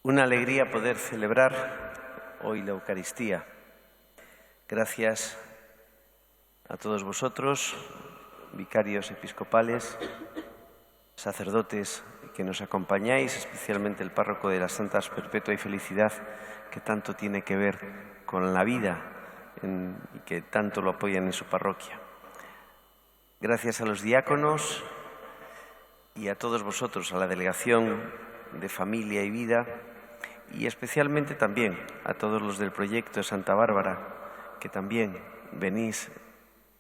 Una alegría poder celebrar hoy la Eucaristía. Gracias a todos vosotros, vicarios episcopales, sacerdotes que nos acompañáis, especialmente el párroco de las Santas Perpetua y Felicidad, que tanto tiene que ver con la vida y que tanto lo apoyan en su parroquia. Gracias a los diáconos y a todos vosotros, a la Delegación de Familia y Vida, y especialmente también a todos los del proyecto de Santa Bárbara, que también venís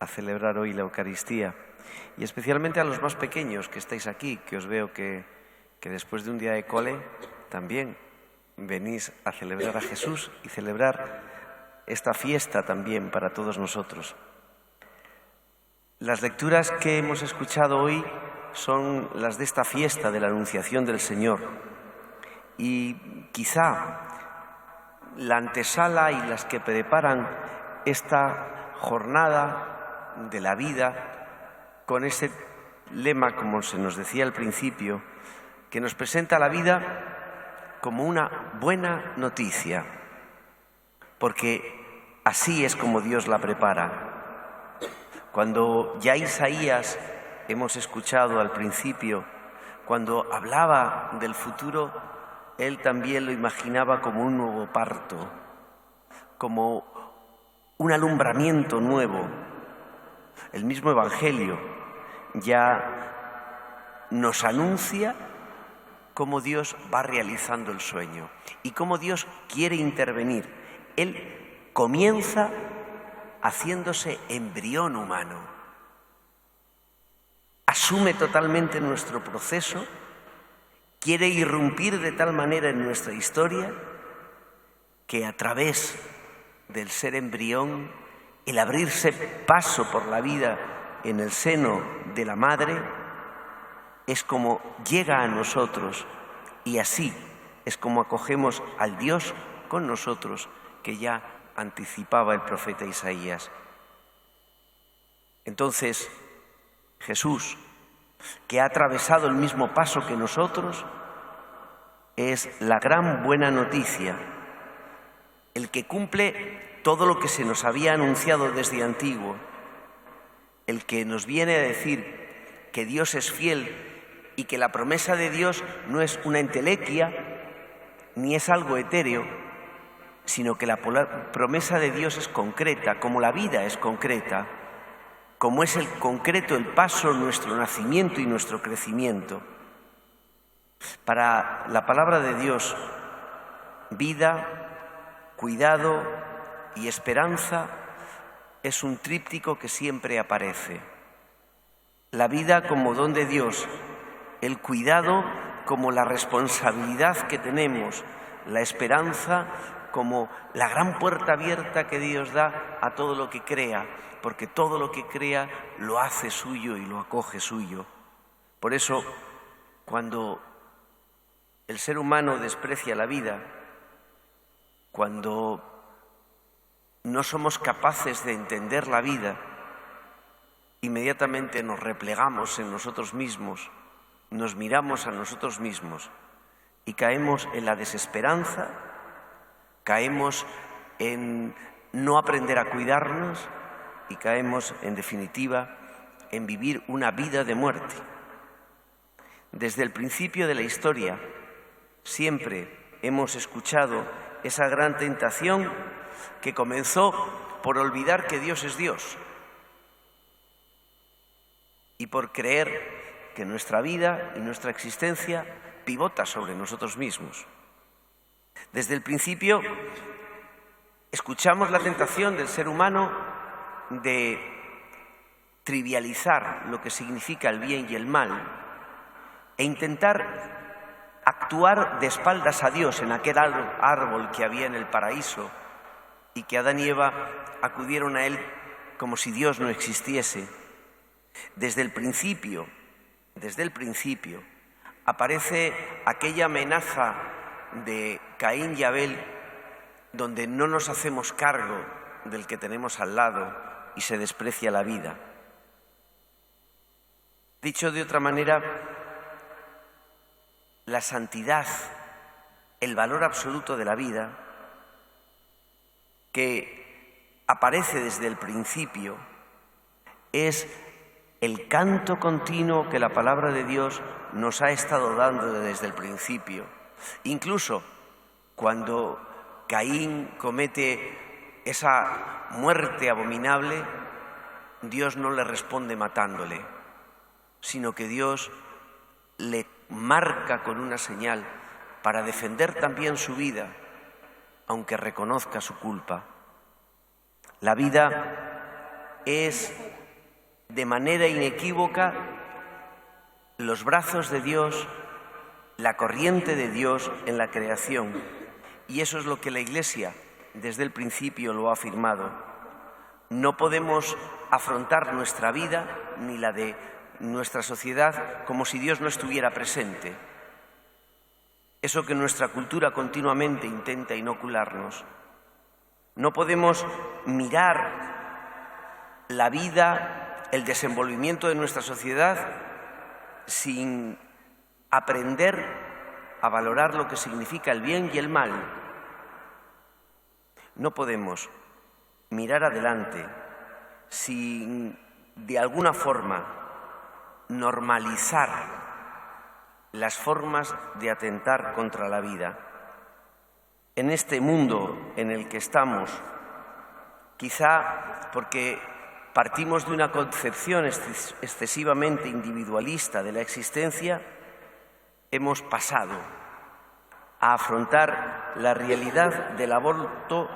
a celebrar hoy la Eucaristía, y especialmente a los más pequeños que estáis aquí, que os veo que después de un día de cole también venís a celebrar a Jesús y celebrar esta fiesta también para todos nosotros. Las lecturas que hemos escuchado hoy son las de esta fiesta de la Anunciación del Señor. Y quizá la antesala y las que preparan esta jornada de la vida con ese lema, como se nos decía al principio, que nos presenta la vida como una buena noticia, porque así es como Dios la prepara. Cuando ya Isaías hemos escuchado al principio, cuando hablaba del futuro, él también lo imaginaba como un nuevo parto, como un alumbramiento nuevo. El mismo Evangelio ya nos anuncia cómo Dios va realizando el sueño y cómo Dios quiere intervenir. Él comienza haciéndose embrión humano. Asume totalmente nuestro proceso. Quiere irrumpir de tal manera en nuestra historia que a través del ser embrión, el abrirse paso por la vida en el seno de la madre, es como llega a nosotros y así es como acogemos al Dios con nosotros que ya anticipaba el profeta Isaías. Entonces, Jesús, que ha atravesado el mismo paso que nosotros, es la gran buena noticia, el que cumple todo lo que se nos había anunciado desde antiguo, el que nos viene a decir que Dios es fiel y que la promesa de Dios no es una entelequia ni es algo etéreo, sino que la promesa de Dios es concreta, como la vida es concreta, como es el concreto el paso, nuestro nacimiento y nuestro crecimiento. Para la palabra de Dios, vida, cuidado y esperanza es un tríptico que siempre aparece. La vida como don de Dios, el cuidado como la responsabilidad que tenemos, la esperanza como la gran puerta abierta que Dios da a todo lo que crea, porque todo lo que crea lo hace suyo y lo acoge suyo. Por eso, cuando el ser humano desprecia la vida, cuando no somos capaces de entender la vida, inmediatamente nos replegamos en nosotros mismos, nos miramos a nosotros mismos y caemos en la desesperanza, caemos en no aprender a cuidarnos y caemos, en definitiva, en vivir una vida de muerte. Desde el principio de la historia, siempre hemos escuchado esa gran tentación que comenzó por olvidar que Dios es Dios y por creer que nuestra vida y nuestra existencia pivota sobre nosotros mismos. Desde el principio escuchamos la tentación del ser humano de trivializar lo que significa el bien y el mal e intentar actuar actuar de espaldas a Dios en aquel árbol que había en el paraíso y que Adán y Eva acudieron a él como si Dios no existiese. Desde el principio, aparece aquella amenaza de Caín y Abel, donde no nos hacemos cargo del que tenemos al lado y se desprecia la vida. Dicho de otra manera, la santidad, el valor absoluto de la vida, que aparece desde el principio, es el canto continuo que la palabra de Dios nos ha estado dando desde el principio. Incluso cuando Caín comete esa muerte abominable, Dios no le responde matándole, sino que Dios le marca con una señal para defender también su vida, aunque reconozca su culpa. La vida es de manera inequívoca los brazos de Dios, la corriente de Dios en la creación. Y eso es lo que la Iglesia desde el principio lo ha afirmado. No podemos afrontar nuestra vida ni la de nuestra sociedad como si Dios no estuviera presente. Eso que nuestra cultura continuamente intenta inocularnos. No podemos mirar la vida, el desenvolvimiento de nuestra sociedad sin aprender a valorar lo que significa el bien y el mal. No podemos mirar adelante sin, de alguna forma, normalizar las formas de atentar contra la vida. En este mundo en el que estamos, quizá porque partimos de una concepción excesivamente individualista de la existencia, hemos pasado a afrontar la realidad del aborto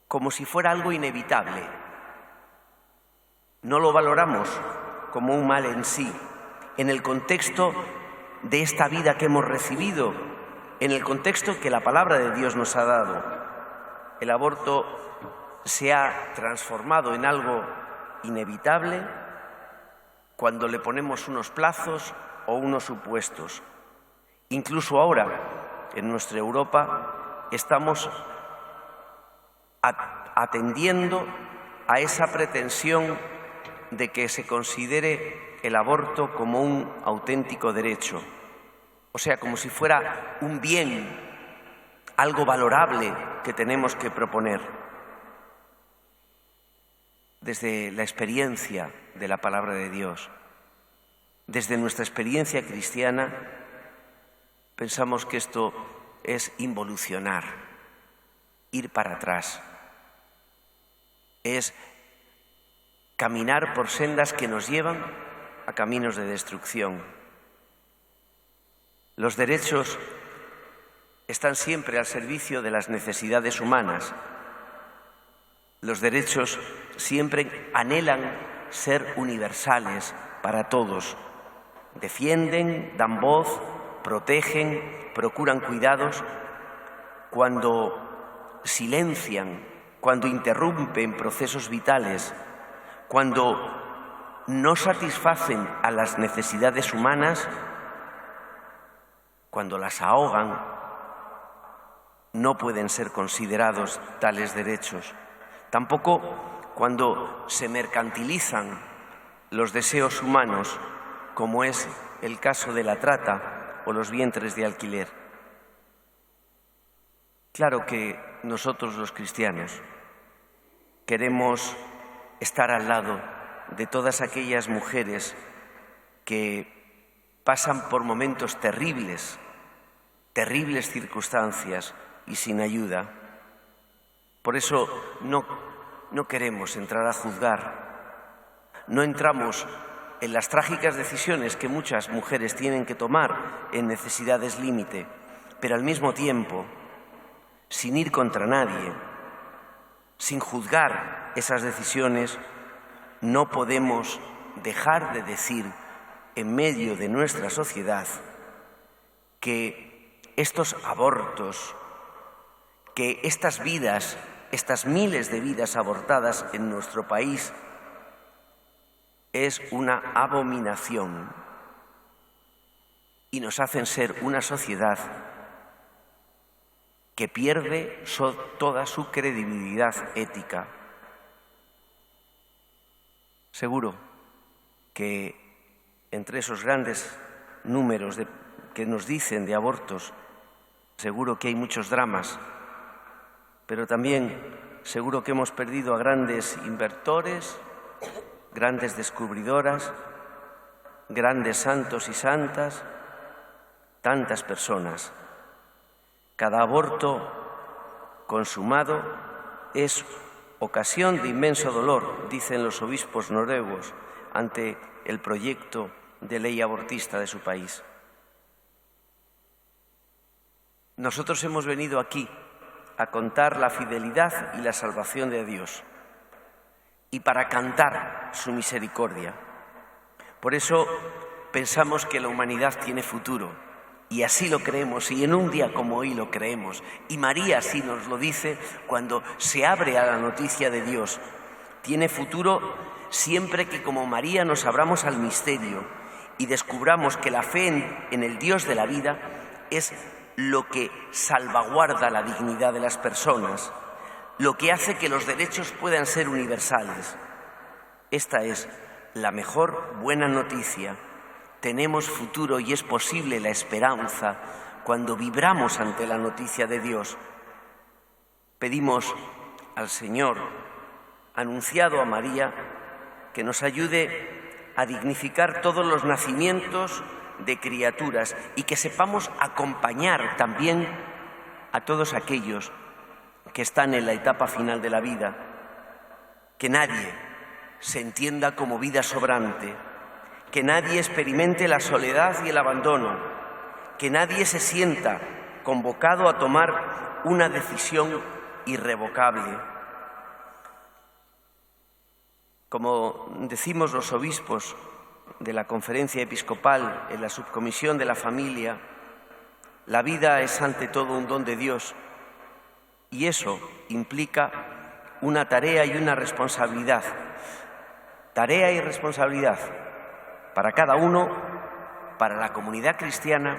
como si fuera algo inevitable. No lo valoramos como un mal en sí, en el contexto de esta vida que hemos recibido, en el contexto que la palabra de Dios nos ha dado. El aborto se ha transformado en algo inevitable cuando le ponemos unos plazos o unos supuestos. Incluso ahora, en nuestra Europa, estamos atendiendo a esa pretensión de que se considere el aborto como un auténtico derecho, o sea, como si fuera un bien, algo valorable que tenemos que proponer. Desde la experiencia de la palabra de Dios, desde nuestra experiencia cristiana, pensamos que esto es involucionar, ir para atrás, es caminar por sendas que nos llevan a caminos de destrucción. Los derechos están siempre al servicio de las necesidades humanas. Los derechos siempre anhelan ser universales para todos. Defienden, dan voz, protegen, procuran cuidados. Cuando silencian, cuando interrumpen procesos vitales, cuando no satisfacen a las necesidades humanas, cuando las ahogan, no pueden ser considerados tales derechos. Tampoco cuando se mercantilizan los deseos humanos, como es el caso de la trata o los vientres de alquiler. Claro que nosotros los cristianos queremos estar al lado de todas aquellas mujeres que pasan por momentos terribles, terribles circunstancias y sin ayuda. Por eso no queremos entrar a juzgar, no entramos en las trágicas decisiones que muchas mujeres tienen que tomar en necesidades límite, pero al mismo tiempo, sin ir contra nadie, sin juzgar esas decisiones, no podemos dejar de decir en medio de nuestra sociedad que estos abortos, que estas vidas, estas miles de vidas abortadas en nuestro país, es una abominación y nos hacen ser una sociedad que pierde toda su credibilidad ética. Seguro que entre esos grandes números que nos dicen de abortos, seguro que hay muchos dramas, pero también seguro que hemos perdido a grandes inversores, grandes descubridoras, grandes santos y santas, tantas personas. Cada aborto consumado es ocasión de inmenso dolor, dicen los obispos noruegos, ante el proyecto de ley abortista de su país. Nosotros hemos venido aquí a contar la fidelidad y la salvación de Dios y para cantar su misericordia. Por eso pensamos que la humanidad tiene futuro y así lo creemos y en un día como hoy lo creemos. Y María así nos lo dice cuando se abre a la noticia de Dios. Tiene futuro siempre que como María nos abramos al misterio y descubramos que la fe en el Dios de la vida es lo que salvaguarda la dignidad de las personas, lo que hace que los derechos puedan ser universales. Esta es la mejor buena noticia. Tenemos futuro y es posible la esperanza cuando vibramos ante la noticia de Dios. Pedimos al Señor, anunciado a María, que nos ayude a dignificar todos los nacimientos de criaturas y que sepamos acompañar también a todos aquellos que están en la etapa final de la vida. Que nadie se entienda como vida sobrante, que nadie experimente la soledad y el abandono, que nadie se sienta convocado a tomar una decisión irrevocable. Como decimos los obispos de la Conferencia Episcopal en la Subcomisión de la Familia, la vida es ante todo un don de Dios y eso implica una tarea y una responsabilidad. Tarea y responsabilidad para cada uno, para la comunidad cristiana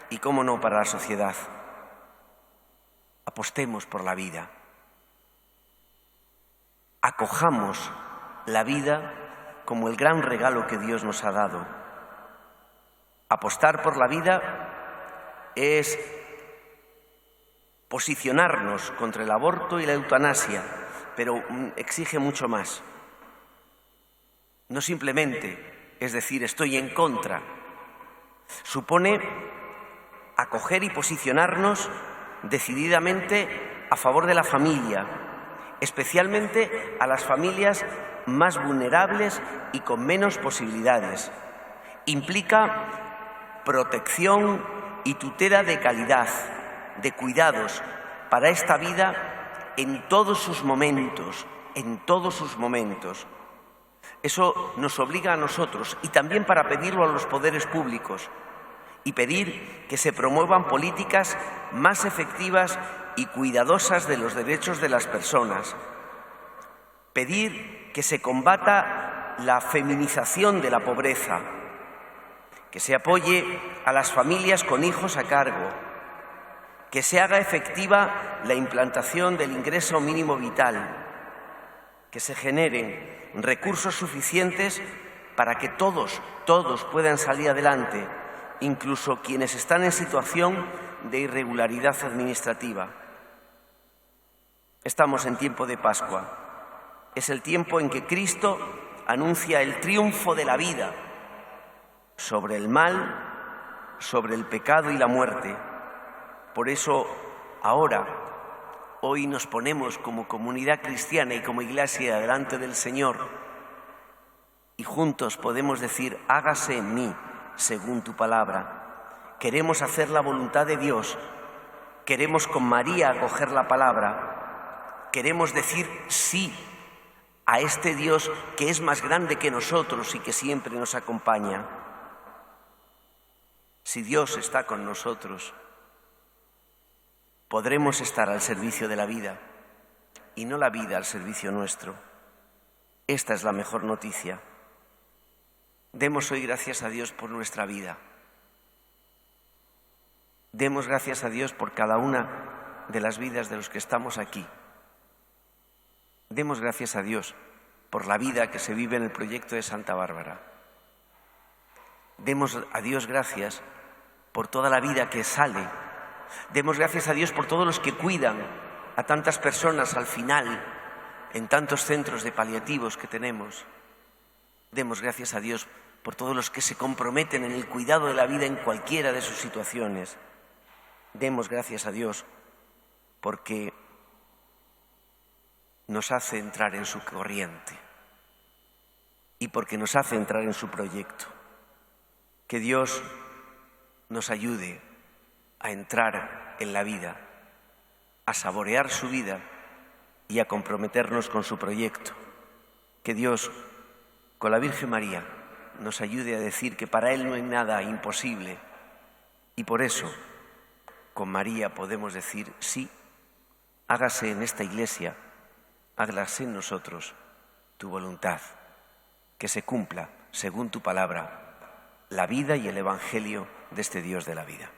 y, cómo no, para la sociedad. Apostemos por la vida. Acojamos la vida como el gran regalo que Dios nos ha dado. Apostar por la vida es posicionarnos contra el aborto y la eutanasia, pero exige mucho más. No simplemente, es decir, estoy en contra. Supone acoger y posicionarnos decididamente a favor de la familia, especialmente a las familias más vulnerables y con menos posibilidades. Implica protección y tutela de calidad, de cuidados para esta vida en todos sus momentos, en todos sus momentos. Eso nos obliga a nosotros y también para pedirlo a los poderes públicos y pedir que se promuevan políticas más efectivas y cuidadosas de los derechos de las personas. Pedir que se combata la feminización de la pobreza, que se apoye a las familias con hijos a cargo, que se haga efectiva la implantación del ingreso mínimo vital, que se generen recursos suficientes para que todos puedan salir adelante, incluso quienes están en situación de irregularidad administrativa. Estamos en tiempo de Pascua. Es el tiempo en que Cristo anuncia el triunfo de la vida sobre el mal, sobre el pecado y la muerte. Por eso, hoy nos ponemos como comunidad cristiana y como Iglesia delante del Señor y juntos podemos decir: hágase en mí según tu palabra. Queremos hacer la voluntad de Dios, queremos con María acoger la palabra, queremos decir sí a este Dios que es más grande que nosotros y que siempre nos acompaña. Si Dios está con nosotros, podremos estar al servicio de la vida y no la vida al servicio nuestro. Esta es la mejor noticia. Demos hoy gracias a Dios por nuestra vida. Demos gracias a Dios por cada una de las vidas de los que estamos aquí. Demos gracias a Dios por la vida que se vive en el proyecto de Santa Bárbara. Demos a Dios gracias por toda la vida que sale. Demos gracias a Dios por todos los que cuidan a tantas personas al final en tantos centros de paliativos que tenemos. Demos gracias a Dios por todos los que se comprometen en el cuidado de la vida en cualquiera de sus situaciones. Demos gracias a Dios porque nos hace entrar en su corriente y porque nos hace entrar en su proyecto. Que Dios nos ayude a entrar en la vida, a saborear su vida y a comprometernos con su proyecto. Que Dios, con la Virgen María, nos ayude a decir que para Él no hay nada imposible y por eso, con María podemos decir sí, hágase en esta iglesia, hágase en nosotros tu voluntad, que se cumpla, según tu palabra, la vida y el Evangelio de este Dios de la vida.